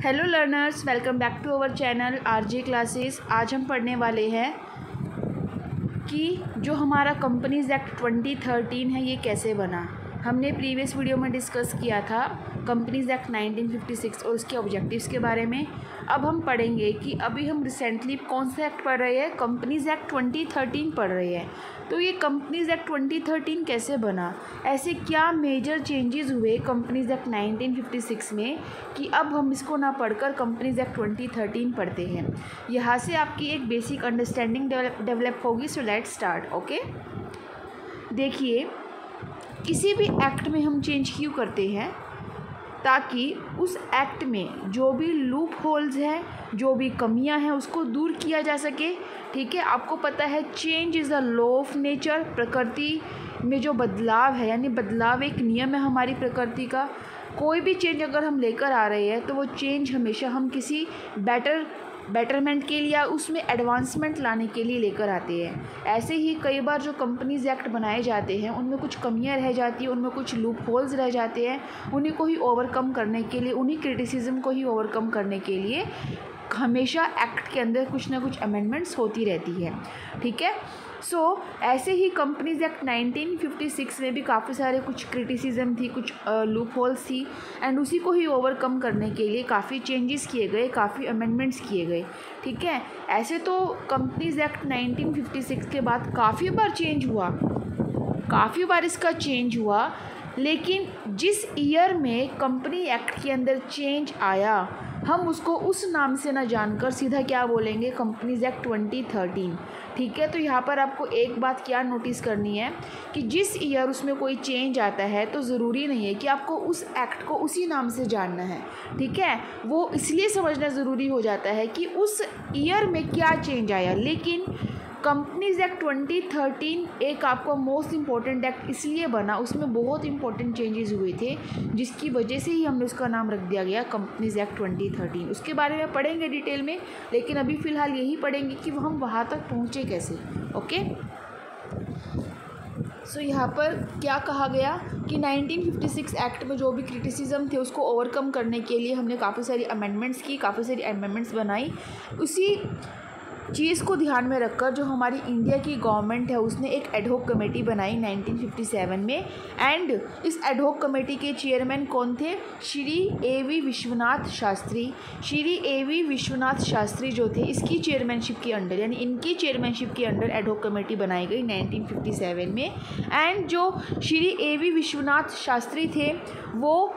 Hello learners, welcome back to our channel R J classes. आज हम पढ़ने वाले हैं कि जो हमारा कंपनीज एक्ट 2013 है ये कैसे बना। हमने प्रीवियस वीडियो में डिस्कस किया था कंपनीज एक्ट 1956 और उसके ऑब्जेक्टिव्स के बारे में। अब हम पढ़ेंगे कि अभी हम रिसेंटली कौन सा एक्ट पढ़ रहे हैं, कंपनीज एक्ट 2013 पढ़ रहे हैं। तो ये कंपनीज एक्ट 2013 कैसे बना, ऐसे क्या मेजर चेंजेस हुए कंपनीज एक्ट 1956 में कि अब हम इसको ना पढ़कर कंपनीज एक्ट 2013 पढ़ते हैं। यहाँ से आपकी एक बेसिक अंडरस्टैंडिंग डेवलप होगी। So let's start. ओके, देखिए किसी भी एक्ट में हम चेंज क्यों करते हैं, ताकि उस एक्ट में जो भी लूप होल्स हैं, जो भी कमियां हैं, उसको दूर किया जा सके। ठीक है, आपको पता है change is a law of nature. प्रकृति में जो बदलाव है, यानी बदलाव एक नियम है हमारी प्रकृति का। कोई भी चेंज अगर हम लेकर आ रहे हैं तो वो चेंज हमेशा हम किसी बेटरमेंट के लिए या उसमें एडवांसमेंट लाने के लिए लेकर आते हैं। ऐसे ही कई बार जो कंपनीज एक्ट बनाए जाते हैं उनमें कुछ कमियां रह जाती हैं, उनमें कुछ लूप होल्स रह जाते हैं। उन्हीं को ही ओवरकम करने के लिए, उन्हीं क्रिटिसिज्म को ही ओवरकम करने के लिए हमेशा एक्ट के अंदर कुछ ना कुछ अमेंडमेंट्स होती रहती है। ठीक है, ऐसे ही कंपनीज एक्ट 1956 में भी काफ़ी सारे कुछ क्रिटिसिज्म थी, कुछ लूप होल्स थी, एंड उसी को ही ओवरकम करने के लिए काफ़ी चेंजेस किए गए, काफ़ी अमेंडमेंट्स किए गए। ठीक है, ऐसे तो कंपनीज एक्ट 1956 के बाद काफ़ी बार चेंज हुआ, काफ़ी बार इसका चेंज हुआ, लेकिन जिस ईयर में कंपनी एक्ट के अंदर चेंज आया हम उसको उस नाम से ना जानकर सीधा क्या बोलेंगे, कंपनीज एक्ट 2013। ठीक है, तो यहाँ पर आपको एक बात क्या नोटिस करनी है कि जिस ईयर उसमें कोई चेंज आता है तो ज़रूरी नहीं है कि आपको उस एक्ट को उसी नाम से जानना है। ठीक है, वो इसलिए समझना ज़रूरी हो जाता है कि उस ईयर में क्या चेंज आया। लेकिन कंपनीज एक्ट 2013 एक आपको मोस्ट इम्पॉर्टेंट एक्ट इसलिए बना, उसमें बहुत इंपॉर्टेंट चेंजेस हुए थे जिसकी वजह से ही हमने उसका नाम रख दिया गया कंपनीज एक्ट 2013। उसके बारे में पढ़ेंगे डिटेल में, लेकिन अभी फ़िलहाल यही पढ़ेंगे कि हम वहाँ तक पहुँचे कैसे। ओके, यहाँ पर क्या कहा गया कि 1956 एक्ट में जो भी क्रिटिसिज्म थे उसको ओवरकम करने के लिए हमने काफ़ी सारी अमेंडमेंट्स की, काफ़ी सारी अमेंडमेंट्स बनाई। उसी चीज़ को ध्यान में रखकर जो हमारी इंडिया की गवर्नमेंट है उसने एक एडहॉक कमेटी बनाई 1957 में, एंड इस एडहॉक कमेटी के चेयरमैन कौन थे, श्री A.V. विश्वनाथ शास्त्री। श्री A.V. विश्वनाथ शास्त्री जो थे, इसकी चेयरमैनशिप के अंडर, यानी इनकी चेयरमैनशिप के अंडर एडहॉक कमेटी बनाई गई 1957 में। एंड जो श्री A.V. विश्वनाथ शास्त्री थे वो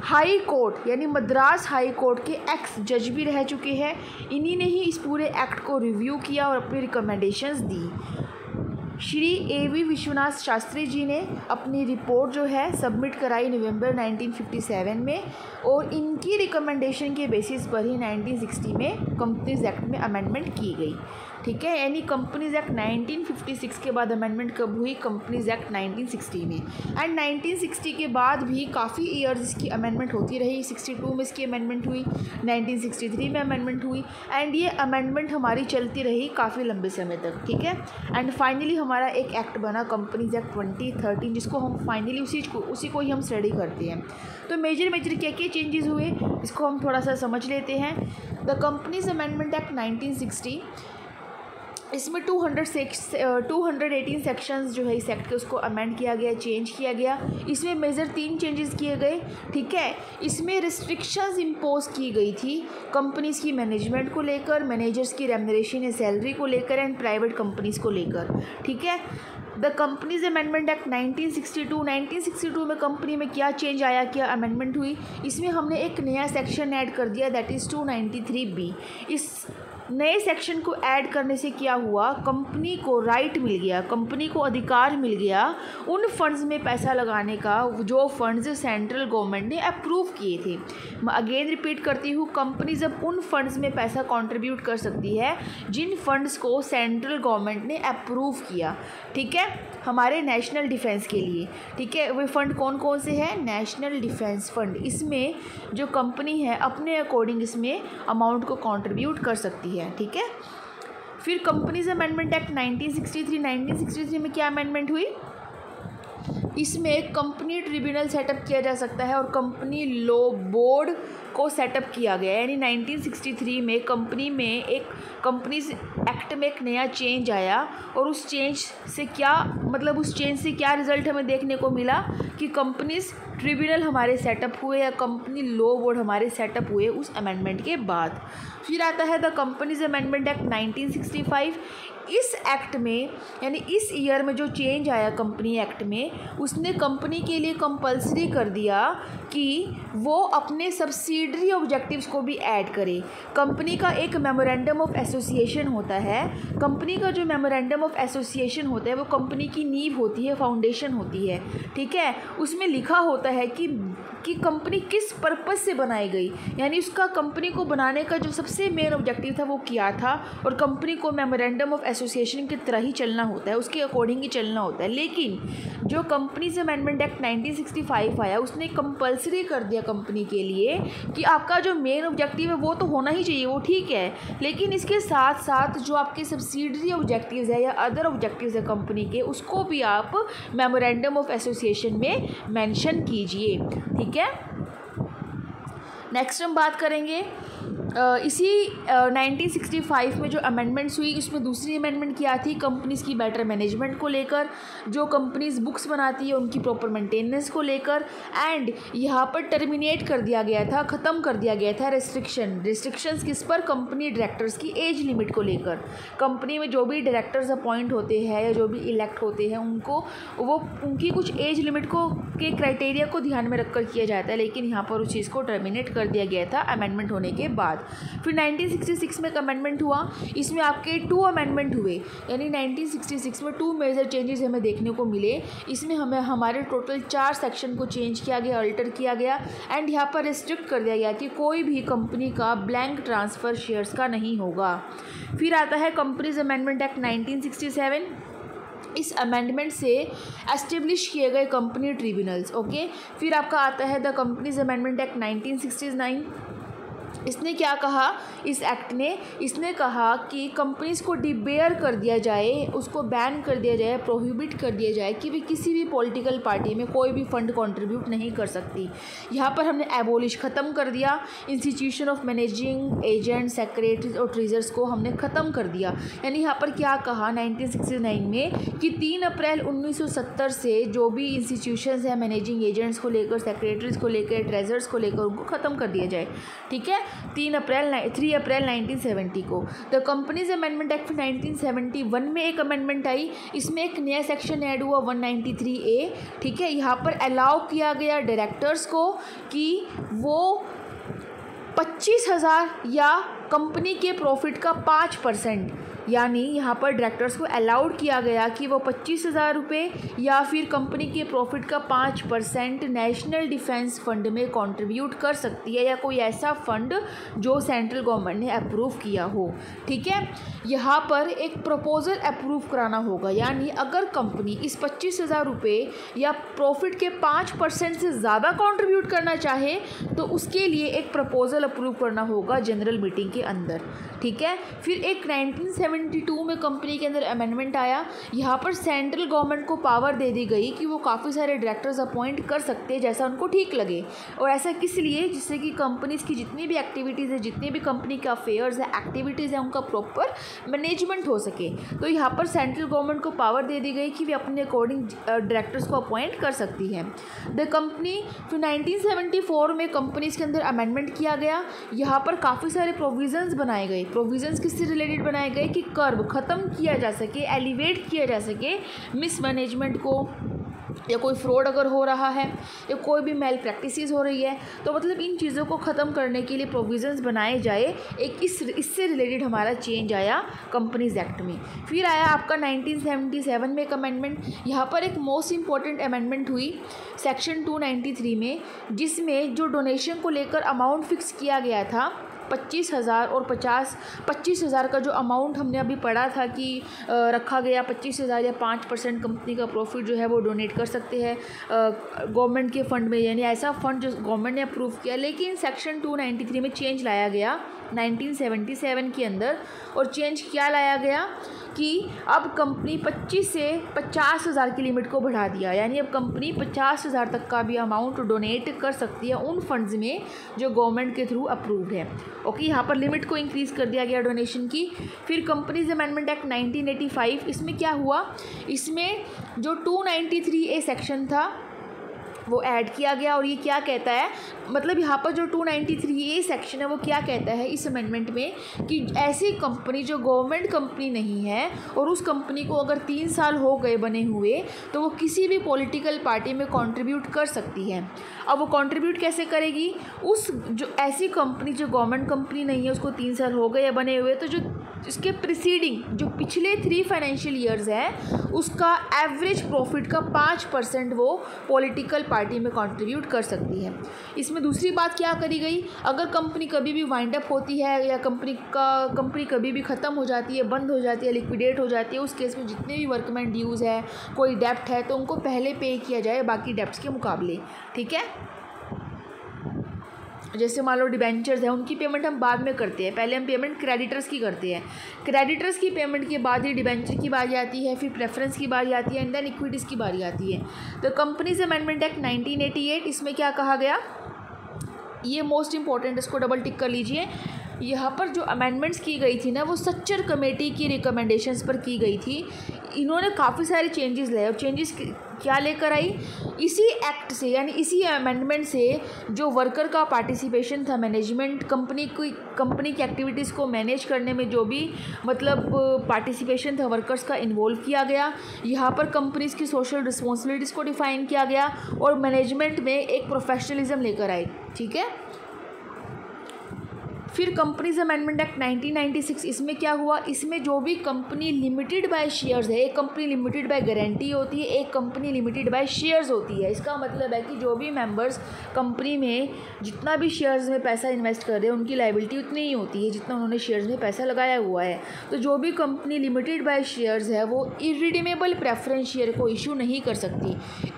हाई कोर्ट यानी मद्रास हाई कोर्ट के एक्स जज भी रह चुके हैं। इन्हीं ने ही इस पूरे एक्ट को रिव्यू किया और अपनी रिकमेंडेशंस दी। श्री A.V. विश्वनाथ शास्त्री जी ने अपनी रिपोर्ट जो है सबमिट कराई नवंबर 1957 में, और इनकी रिकमेंडेशन के बेसिस पर ही 1960 में कंपनीज एक्ट में अमेंडमेंट की गई। ठीक है, यानी कंपनीज एक्ट 1956 के बाद अमेंडमेंट कब हुई, कंपनीज एक्ट 1960 में। एंड 1960 के बाद भी काफ़ी ईयर्स इसकी अमेंडमेंट होती रही। 62 में इसकी अमेंडमेंट हुई, 1963 में अमेंडमेंट हुई, एंड ये अमेंडमेंट हमारी चलती रही काफ़ी लंबे समय तक। ठीक है, एंड फाइनली हमारा एक एक्ट बना कंपनीज एक्ट 2013, जिसको हम फाइनली उसी को ही हम स्टडी करते हैं। तो मेजर क्या क्या चेंजेस हुए इसको हम थोड़ा सा समझ लेते हैं। द कंपनीज अमेंडमेंट एक्ट 1960, इसमें 218 सेक्शंस जो है इस एक्ट के उसको अमेंड किया गया, चेंज किया गया। इसमें मेजर 3 चेंजेस किए गए। ठीक है, इसमें रिस्ट्रिक्शंस इम्पोज की गई थी कंपनीज़ की मैनेजमेंट को लेकर, मैनेजर्स की रेम्युनरेशन या सैलरी को लेकर, एंड प्राइवेट कंपनीज़ को लेकर। ठीक है, द कंपनीज अमेंडमेंट एक्ट 1962 में कंपनी में क्या चेंज आया, क्या अमेंडमेंट हुई, इसमें हमने एक नया सेक्शन ऐड कर दिया, दैट इज़ 293B। इस नए सेक्शन को ऐड करने से क्या हुआ, कंपनी को राइट मिल गया, कंपनी को अधिकार मिल गया उन फंड्स में पैसा लगाने का जो फंड्स सेंट्रल गवर्नमेंट ने अप्रूव किए थे। मैं अगेन रिपीट करती हूँ, कंपनी जब उन फंड्स में पैसा कंट्रीब्यूट कर सकती है जिन फंड्स को सेंट्रल गवर्नमेंट ने अप्रूव किया। ठीक है, हमारे नेशनल डिफेंस के लिए। ठीक है, वे फंड कौन कौन से हैं, नेशनल डिफेंस फंड। इसमें जो कंपनी है अपने अकॉर्डिंग इसमें अमाउंट को कंट्रीब्यूट कर सकती है। ठीक है, फिर कंपनीज अमेंडमेंट एक्ट 1963 में क्या अमेंडमेंट हुई, इसमें कंपनी ट्रिब्यूनल सेटअप किया जा सकता है और कंपनी लॉ बोर्ड को सेटअप किया गया। यानी 1963 में कंपनीज एक्ट में एक नया चेंज आया और उस चेंज से क्या रिज़ल्ट हमें देखने को मिला कि कंपनीज ट्रिब्यूनल हमारे सेटअप हुए या कंपनी लॉ बोर्ड हमारे सेटअप हुए उस अमेंडमेंट के बाद। फिर आता है द कंपनीज अमेंडमेंट एक्ट 1965। इस एक्ट में यानी इस ईयर में जो चेंज आया कंपनी एक्ट में, उसने कंपनी के लिए कंपलसरी कर दिया कि वो अपने सब्सिडरी ऑब्जेक्टिव्स को भी ऐड करे। कंपनी का एक मेमोरेंडम ऑफ एसोसिएशन होता है। कंपनी का जो मेमोरेंडम ऑफ एसोसिएशन होता है वो कंपनी की नींव होती है, फाउंडेशन होती है, ठीक है। उसमें लिखा होता है कि कंपनी किस पर्पस से बनाई गई, यानी उसका कंपनी को बनाने का जो सबसे मेन ऑब्जेक्टिव था वो क्या था, और कंपनी को मेमोरेंडम ऑफ एसोसिएशन की तरह ही चलना होता है, उसके अकॉर्डिंग ही चलना होता है। लेकिन जो कंपनीज अमेंडमेंट एक्ट 1965 आया उसने कंपलसरी कर दिया कंपनी के लिए कि आपका जो मेन ऑब्जेक्टिव है वो तो होना ही चाहिए, वो ठीक है, लेकिन इसके साथ साथ जो आपके सब्सिडरी ऑब्जेक्टिव्स है या अदर ऑब्जेक्टिव्स है कंपनी के, उसको भी आप मेमोरेंडम ऑफ एसोसिएशन में मेंशन कीजिए, ठीक है। नेक्स्ट हम बात करेंगे इसी 1965 में जो अमेंडमेंट्स हुई उसमें दूसरी अमेंडमेंट क्या थी, कंपनीज़ की बेटर मैनेजमेंट को लेकर, जो कंपनीज़ बुक्स बनाती है उनकी प्रॉपर मेंटेनेंस को लेकर, एंड यहाँ पर टर्मिनेट कर दिया गया था, ख़त्म कर दिया गया था रिस्ट्रिक्शंस किस पर, कंपनी डायरेक्टर्स की एज लिमिट को लेकर। कंपनी में जो भी डायरेक्टर्स अपॉइंट होते हैं या जो भी इलेक्ट होते हैं उनकी कुछ एज लिमिट के क्राइटेरिया को ध्यान में रखकर किया जाता है, लेकिन यहाँ पर उस चीज़ को टर्मिनेट कर दिया गया था अमेंडमेंट होने के बाद। फिर 1966 में एक अमेंडमेंट हुआ, इसमें आपके 2 अमेंडमेंट हुए, यानी 1966 में 2 मेजर चेंजेस हमें देखने को मिले। इसमें हमें हमारे टोटल 4 सेक्शन को चेंज किया गया, अल्टर किया गया, एंड यहाँ पर रिस्ट्रिक्ट कर दिया गया कि कोई भी कंपनी का ब्लैंक ट्रांसफ़र शेयर्स का नहीं होगा। फिर आता है कंपनीज अमेंडमेंट एक्ट 1967। इस अमेंडमेंट से एस्टेब्लिश किए गए कंपनी ट्रिब्यूनल्स, ओके। फिर आपका आता है द कंपनीज अमेंडमेंट एक्ट 1969। इसने क्या कहा, इस एक्ट ने इसने कहा कि कंपनीज को डिबेयर कर दिया जाए, उसको बैन कर दिया जाए, प्रोहिबिट कर दिया जाए कि वे किसी भी पॉलिटिकल पार्टी में कोई भी फंड कंट्रीब्यूट नहीं कर सकती। यहाँ पर हमने एबोलिश ख़त्म कर दिया, institution of managing agent, secretaries और ट्रेजर्स को हमने ख़त्म कर दिया। यानी यहाँ पर क्या कहा 1969 में कि 3 अप्रैल 1970 से जो भी इंस्टीट्यूशंस हैं मैनेजिंग एजेंट्स को लेकर, सेक्रेटरीज को लेकर, ट्रेजर्स को लेकर, उनको ख़त्म कर दिया जाए, ठीक है। 3 अप्रैल 1970 को। द कंपनीज अमेंडमेंट एक्ट 1971 में एक अमेंडमेंट आई, इसमें एक नया सेक्शन ऐड हुआ 193A, ठीक है। यहाँ पर अलाउ किया गया डायरेक्टर्स को कि वो 25,000 या कंपनी के प्रॉफिट का 5%, यानी यहाँ पर डायरेक्टर्स को अलाउड किया गया कि वो 25,000 रुपये या फिर कंपनी के प्रॉफिट का 5% नेशनल डिफेंस फंड में कंट्रीब्यूट कर सकती है, या कोई ऐसा फंड जो सेंट्रल गवर्नमेंट ने अप्रूव किया हो, ठीक है। यहाँ पर एक प्रपोजल अप्रूव कराना होगा, यानी अगर कंपनी इस 25,000 रुपये या प्रॉफिट के 5% से ज़्यादा कंट्रीब्यूट करना चाहे तो उसके लिए एक प्रपोजल अप्रूव करना होगा जनरल मीटिंग के अंदर, ठीक है। फिर एक 1972 में कंपनी के अंदर अमेंडमेंट आया, यहाँ पर सेंट्रल गवर्नमेंट को पावर दे दी गई कि वो काफ़ी सारे डायरेक्टर्स अपॉइंट कर सकते हैं जैसा उनको ठीक लगे, और ऐसा किस लिए, जिससे कि कंपनीज़ की जितनी भी एक्टिविटीज़ है, जितने भी कंपनी के अफेयर्स है, एक्टिविटीज़ हैं, उनका प्रॉपर मैनेजमेंट हो सके। तो यहाँ पर सेंट्रल गवर्नमेंट को पावर दे दी गई कि वे अपने अकॉर्डिंग डायरेक्टर्स को अपॉइंट कर सकती है। द कंपनी फिर 1974 में कंपनीज़ के अंदर अमेंडमेंट किया गया, यहाँ पर काफ़ी सारे प्रोविजंस बनाए गए। प्रोविजंस किससे रिलेटेड बनाए गए कि कर्व ख़त्म किया जा सके, एलिवेट किया जा सके मिसमैनेजमेंट को, या कोई फ्रॉड अगर हो रहा है या कोई भी मेल प्रैक्टिसेस हो रही है, तो मतलब इन चीज़ों को ख़त्म करने के लिए प्रोविजंस बनाए जाए। एक इससे रिलेटेड हमारा चेंज आया कंपनीज एक्ट में। फिर आया आपका 1977 में एक अमेंडमेंट, यहाँ पर एक मोस्ट इम्पॉर्टेंट अमेंडमेंट हुई सेक्शन 293 में, जिसमें जो डोनेशन को लेकर अमाउंट फिक्स किया गया था 25,000 और 25,000 का जो अमाउंट हमने अभी पढ़ा था कि रखा गया 25,000 या 5% कंपनी का प्रॉफिट जो है वो डोनेट कर सकते हैं गवर्नमेंट के फ़ंड में, यानी ऐसा फ़ंड जो गवर्नमेंट ने अप्रूव किया। लेकिन सेक्शन 293 में चेंज लाया गया 1977 के अंदर। और चेंज क्या लाया गया कि अब कंपनी 25 से 50,000 की लिमिट को बढ़ा दिया, यानी अब कंपनी 50,000 तक का भी अमाउंट डोनेट कर सकती है उन फंड्स में जो गवर्नमेंट के थ्रू अप्रूव्ड है। ओके, यहाँ पर लिमिट को इंक्रीज़ कर दिया गया डोनेशन की। फिर कंपनीज अमेंडमेंट एक्ट 1985, इसमें क्या हुआ, इसमें जो 293A सेक्शन था वो ऐड किया गया। और ये क्या कहता है, मतलब यहाँ पर जो 293A सेक्शन है वो क्या कहता है इस अमेंडमेंट में कि ऐसी कंपनी जो गवर्नमेंट कंपनी नहीं है और उस कंपनी को अगर 3 साल हो गए बने हुए तो वो किसी भी पॉलिटिकल पार्टी में कंट्रीब्यूट कर सकती है। अब वो कंट्रीब्यूट कैसे करेगी, उस जो ऐसी कंपनी जो गवर्नमेंट कंपनी नहीं है उसको 3 साल हो गए बने हुए, तो जो इसके प्रीसीडिंग जो पिछले 3 फाइनेंशियल ईयर्स है उसका एवरेज प्रॉफिट का 5% वो पॉलिटिकल पार्टी में कंट्रीब्यूट कर सकती है। इसमें दूसरी बात क्या करी गई, अगर कंपनी कभी भी वाइंड अप होती है या कंपनी कभी भी ख़त्म हो जाती है, बंद हो जाती है, लिक्विडेट हो जाती है, उस केस में जितने भी वर्कमैन ड्यूज़ है, कोई डेप्ट है, तो उनको पहले पे किया जाए बाकी डेप्ट्स के मुकाबले। ठीक है, जैसे मान लो डिबेंचर्स है, उनकी पेमेंट हम बाद में करते हैं, पहले हम पेमेंट क्रेडिटर्स की करते हैं, क्रेडिटर्स की पेमेंट के बाद ही डिबेंचर की बारी आती है, फिर प्रेफरेंस की बारी आती है, एंड देन इक्विटीज़ की बारी आती है। तो कंपनीज अमेंडमेंट एक्ट 1988, इसमें क्या कहा गया, ये मोस्ट इंपॉर्टेंट, इसको डबल टिक कर लीजिए। यहाँ पर जो अमेंडमेंट्स की गई थी ना वो सच्चर कमेटी की रिकमेंडेशंस पर की गई थी। इन्होंने काफ़ी सारे चेंजेस लाए और चेंजेस क्या लेकर आई, इसी एक्ट से यानी इसी अमेंडमेंट से जो वर्कर का पार्टिसिपेशन था, मैनेजमेंट कंपनी की एक्टिविटीज़ को मैनेज करने में जो भी मतलब पार्टिसिपेशन था वर्कर्स का, इन्वॉल्व किया गया। यहाँ पर कंपनीज़ की सोशल रिस्पॉन्सिबिलिटीज़ को डिफ़ाइन किया गया और मैनेजमेंट में एक प्रोफेशनलिज्म लेकर आए। ठीक है, फिर कंपनीज अमेंडमेंट एक्ट 1996, इसमें क्या हुआ, इसमें जो भी कंपनी लिमिटेड बाय शेयर्स है, एक कंपनी लिमिटेड बाय गारंटी होती है, एक कंपनी लिमिटेड बाय शेयर्स होती है। इसका मतलब है कि जो भी मेंबर्स कंपनी में जितना भी शेयर्स में पैसा इन्वेस्ट कर रहे हैं उनकी लायबिलिटी उतनी ही होती है जितना उन्होंने शेयर्स में पैसा लगाया हुआ है। तो जो भी कंपनी लिमिटेड बाय शेयर्स है वो इरिडीमेबल प्रेफरेंस शेयर को इशू नहीं कर सकती।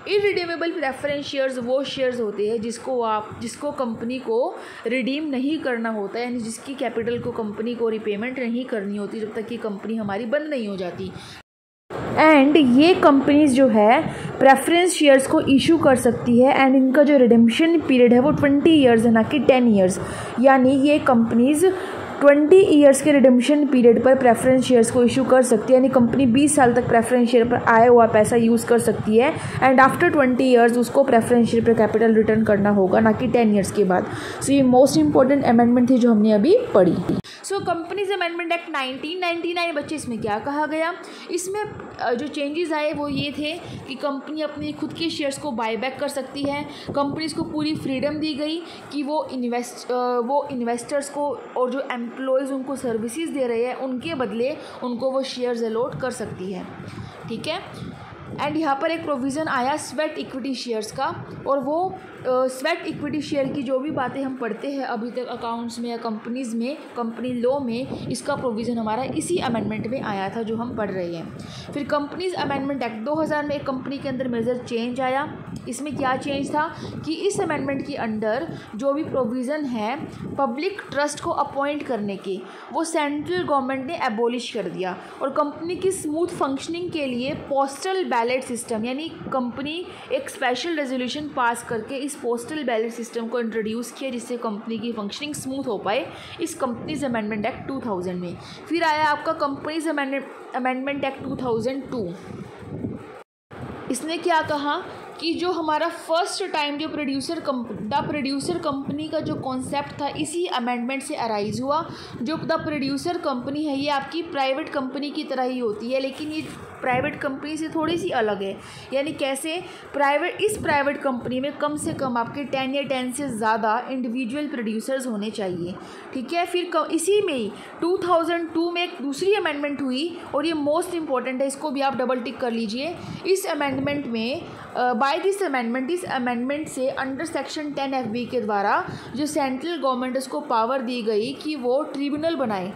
इरिडीमेबल प्रेफरेंस शेयर्स वो शेयर्स होते हैं जिसको कंपनी को रिडीम नहीं करना होता है, यानी जिसकी कैपिटल को कंपनी को रिपेमेंट नहीं करनी होती जब तक कि कंपनी हमारी बंद नहीं हो जाती। एंड ये कंपनीज जो है प्रेफरेंस शेयर्स को इशू कर सकती है एंड इनका जो रिडेम्पशन पीरियड है वो 20 ईयर्स है, ना कि 10 ईयर्स। यानी ये कंपनीज 20 ईयर्स के रिडेम्पशन पीरियड पर प्रेफरेंस शेयर्स को इशू कर सकती है, यानी कंपनी 20 साल तक प्रेफरेंस शेयर पर आया हुआ पैसा यूज़ कर सकती है एंड आफ्टर 20 ईयर्स उसको प्रेफरेंस शेयर पर कैपिटल रिटर्न करना होगा, ना कि 10 ईयर्स के बाद। सो ये मोस्ट इंपॉर्टेंट अमेंडमेंट थी जो हमने अभी पढ़ी। सो कंपनीज अमेंडमेंट एक्ट 1999 बच्चे, इसमें क्या कहा गया, इसमें जो चेंजेस आए वो ये थे कि कंपनी अपने खुद के शेयर्स को बायबैक कर सकती है। कंपनीज को पूरी फ्रीडम दी गई कि वो इन्वेस्टर्स को और जो एम्प्लॉयज़ उनको सर्विसेज दे रहे हैं उनके बदले उनको वो शेयर्स अलॉट कर सकती है। ठीक है, एंड यहाँ पर एक प्रोविज़न आया स्वेट इक्विटी शेयर्स का, और वो स्वेट इक्विटी शेयर की जो भी बातें हम पढ़ते हैं अभी तक अकाउंट्स में या कंपनीज़ में, कंपनी लॉ में, इसका प्रोविज़न हमारा इसी अमेंडमेंट में आया था जो हम पढ़ रहे हैं। फिर कंपनीज अमेंडमेंट एक्ट 2000 में एक कंपनी के अंदर मेजर चेंज आया। इसमें क्या चेंज था कि इस अमेंडमेंट के अंडर जो भी प्रोविज़न है पब्लिक ट्रस्ट को अपॉइंट करने की, वो सेंट्रल गवर्नमेंट ने एबॉलिश कर दिया और कंपनी की स्मूथ फंक्शनिंग के लिए पोस्टल बैलेट सिस्टम, यानी कंपनी एक स्पेशल रेजोल्यूशन पास करके इस पोस्टल बैलेट सिस्टम को इंट्रोड्यूस किया जिससे कंपनी की फंक्शनिंग स्मूथ हो पाए, इस कंपनीज अमेंडमेंट एक्ट 2000 में। फिर आया आपका कंपनीज अमेंडमेंट एक्ट 2002। इसने क्या कहा कि जो हमारा फर्स्ट टाइम जो प्रोड्यूसर कंपनी का जो कॉन्सेप्ट था इसी अमेंडमेंट से अराइज हुआ। जो द प्रोड्यूसर कंपनी है ये आपकी प्राइवेट कंपनी की तरह ही होती है, लेकिन ये प्राइवेट कंपनी से थोड़ी सी अलग है। यानी कैसे, इस प्राइवेट कंपनी में कम से कम आपके 10 या 10 से ज़्यादा इंडिविजुअल प्रोड्यूसर्स होने चाहिए। ठीक है, फिर इसी में ही 2002 में एक दूसरी अमेंडमेंट हुई और ये मोस्ट इंपॉर्टेंट है, इसको भी आप डबल टिक कर लीजिए। इस अमेंडमेंट में इस अमेंडमेंट से अंडर सेक्शन 10 FB के द्वारा जो सेंट्रल गवर्नमेंट उसको पावर दी गई कि वो ट्रिब्यूनल बनाए।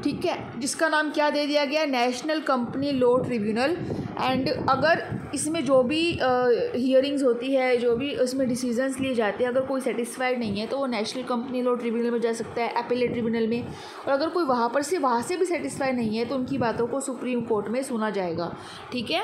ठीक है, जिसका नाम क्या दे दिया गया, national company law tribunal. And अगर इसमें जो भी हियरिंग्स होती है, जो भी उसमें डिसीजंस लिए जाते हैं, अगर कोई सेटिस्फाइड नहीं है तो वो नेशनल कंपनी लॉ ट्रिब्यूनल में जा सकता है, अपीलेट ट्रिब्यूनल में, और अगर कोई वहाँ से भी सेटिस्फाई नहीं है तो उनकी बातों को सुप्रीम कोर्ट में सुना जाएगा। ठीक है।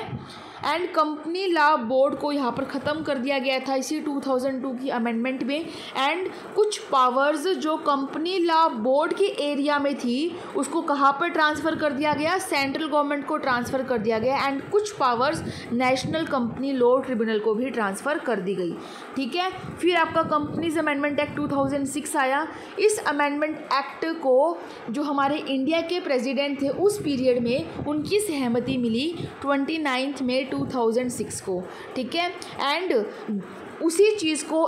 एंड कंपनी लॉ बोर्ड को यहाँ पर ख़त्म कर दिया गया था इसी 2002 की अमेंडमेंट में। एंड कुछ पावर्स जो कंपनी लॉ बोर्ड के एरिया में थी उसको कहाँ पर ट्रांसफ़र कर दिया गया, सेंट्रल गवर्नमेंट को ट्रांसफ़र कर दिया गया। एंड कुछ powers national company law tribunal को भी ट्रांसफ़र कर दी गई। ठीक है। फिर आपका कंपनीज अमेंडमेंट एक्ट 2006 आया। इस अमेंडमेंट एक्ट को जो हमारे इंडिया के प्रेसिडेंट थे उस पीरियड में उनकी सहमति मिली 29 मई 2006 को। ठीक है। एंड उसी चीज़ को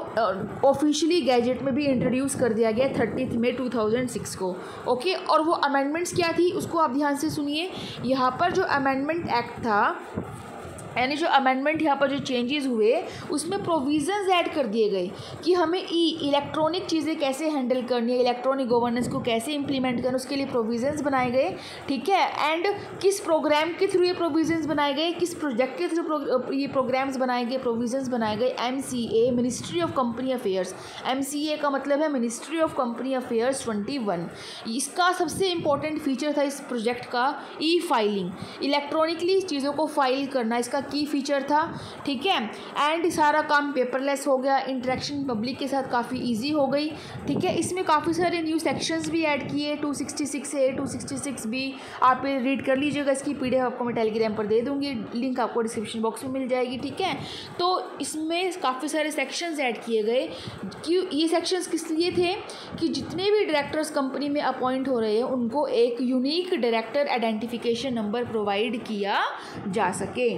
ऑफिशियली गैजेट में भी इंट्रोड्यूस कर दिया गया 30 मई 2006 को। ओके। और वो अमेंडमेंट्स क्या थी उसको आप ध्यान से सुनिए। यहाँ पर जो अमेंडमेंट एक्ट था, यानी जो अमेंडमेंट यहाँ पर जो चेंजेस हुए उसमें प्रोविज़न्स ऐड कर दिए गए कि हमें इलेक्ट्रॉनिक चीज़ें कैसे हैंडल करनी है, इलेक्ट्रॉनिक गवर्नेंस को कैसे इंप्लीमेंट करना, उसके लिए प्रोविज़न्स बनाए गए। ठीक है। एंड किस प्रोग्राम के थ्रू ये प्रोविज़न्स बनाए गए, किस प्रोजेक्ट के थ्रू ये प्रोग्राम्स बनाए गए, प्रोविज़न्स बनाए गए। MCA ministry of company affairs, MCA का मतलब है मिनिस्ट्री ऑफ कंपनी अफेयर्स 21। इसका सबसे इम्पोर्टेंट फीचर था इस प्रोजेक्ट का फाइलिंग, इलेक्ट्रॉनिकली चीज़ों को फाइल करना इसका की फीचर था। ठीक है। एंड सारा काम पेपरलेस हो गया, इंटरेक्शन पब्लिक के साथ काफ़ी इजी हो गई। ठीक है। इसमें काफ़ी सारे न्यू सेक्शंस भी ऐड किए, 266A 266B आप रीड कर लीजिएगा। इसकी PDF आपको मैं टेलीग्राम पर दे दूँगी, लिंक आपको डिस्क्रिप्शन बॉक्स में मिल जाएगी। ठीक है। तो इसमें काफ़ी सारे सेक्शंस ऐड किए गए कि ये सेक्शंस किस लिए थे कि जितने भी डायरेक्टर्स कंपनी में अपॉइंट हो रहे हैं उनको एक unique director identification number provide किया जा सके।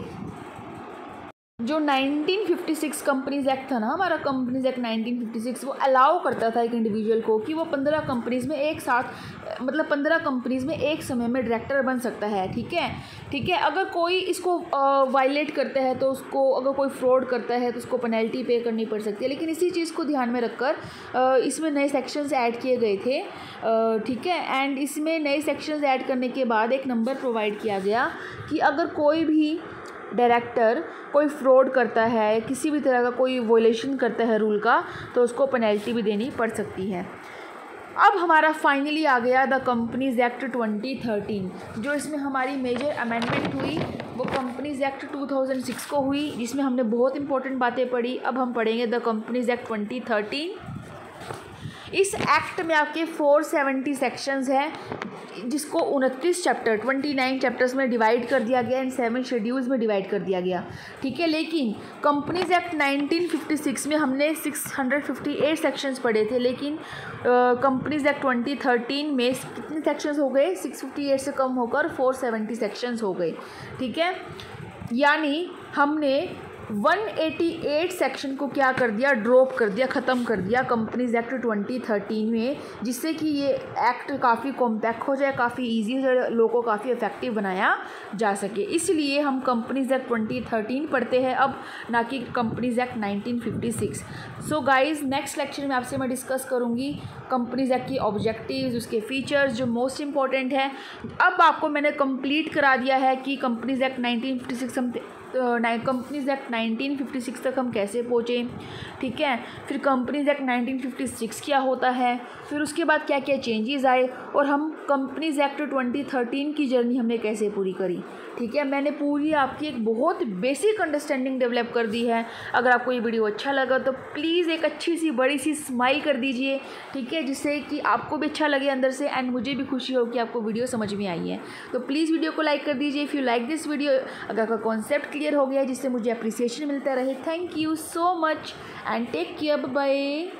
जो 1956 कंपनीज एक्ट था ना हमारा, कंपनीज एक्ट 1956, वो अलाउ करता था एक इंडिविजुअल को कि वो 15 कंपनीज़ में एक साथ, मतलब 15 कंपनीज़ में एक समय में डायरेक्टर बन सकता है। ठीक है। ठीक है। अगर कोई इसको वायलेट करता है तो उसको, अगर कोई फ्रॉड करता है तो उसको पेनल्टी पे करनी पड़ सकती है। लेकिन इसी चीज़ को ध्यान में रखकर इसमें नए सेक्शंस ऐड किए गए थे। ठीक है। एंड इसमें नए सेक्शंस ऐड करने के बाद एक नंबर प्रोवाइड किया गया कि अगर कोई भी डायरेक्टर कोई फ्रॉड करता है, किसी भी तरह का कोई वोलेशन करता है रूल का, तो उसको पेनल्टी भी देनी पड़ सकती है। अब हमारा फाइनली आ गया द कंपनीज एक्ट 2013। जो इसमें हमारी मेजर अमेंडमेंट हुई वो कंपनीज एक्ट 2006 को हुई, जिसमें हमने बहुत इंपॉर्टेंट बातें पढ़ी। अब हम पढ़ेंगे द कंपनीज एक्ट 2013। इस एक्ट में आपके 470 सेक्शंस हैं, जिसको 29 चैप्टर 29 चैप्टर्स में डिवाइड कर दिया गया एंड 7 शेड्यूल्स में डिवाइड कर दिया गया। ठीक है। लेकिन कंपनीज एक्ट 1956 में हमने 658 सेक्शंस पढ़े थे, लेकिन कंपनीज एक्ट 2013 में कितने सेक्शंस हो गए, 658 से कम होकर 470 सेक्शंस हो गए। ठीक है। यानी हमने 188 सेक्शन को क्या कर दिया, ड्रॉप कर दिया, ख़त्म कर दिया कंपनीज एक्ट 2013 में, जिससे कि ये एक्ट काफ़ी कॉम्पैक्ट हो जाए, काफ़ी इजी हो जाए, लोगों को काफ़ी इफेक्टिव बनाया जा सके। इसलिए हम कंपनीज एक्ट 2013 पढ़ते हैं अब, ना कि companies act 1956। So guys next lecture में आपसे मैं डिस्कस करूँगी कंपनीज एक्ट की ऑब्जेक्टिव्स, उसके फीचर्स जो मोस्ट इंपॉर्टेंट है। अब आपको मैंने कंप्लीट करा दिया है कि कंपनीज एक्ट 1956 हम कंपनीज एक्ट 1956 तक हम कैसे पहुँचे। ठीक है। फिर कंपनीज एक्ट 1956 क्या होता है, फिर उसके बाद क्या क्या चेंजेस आए, और हम कंपनीज एक्ट 2013 की जर्नी हमने कैसे पूरी करी। ठीक है। मैंने पूरी आपकी एक बहुत बेसिक अंडरस्टैंडिंग डेवलप कर दी है। अगर आपको ये वीडियो अच्छा लगा तो प्लीज़ एक अच्छी सी बड़ी सी स्माइल कर दीजिए। ठीक है। जिससे कि आपको भी अच्छा लगे अंदर से एंड मुझे भी खुशी हो कि आपको वीडियो समझ में आई है। तो प्लीज़ वीडियो को लाइक कर दीजिए if you like this video, अगर आपका कॉन्सेप्ट क्लियर हो गया, जिससे मुझे अप्रिसिएशन मिलता रहे। Thank you so much and take care, bye.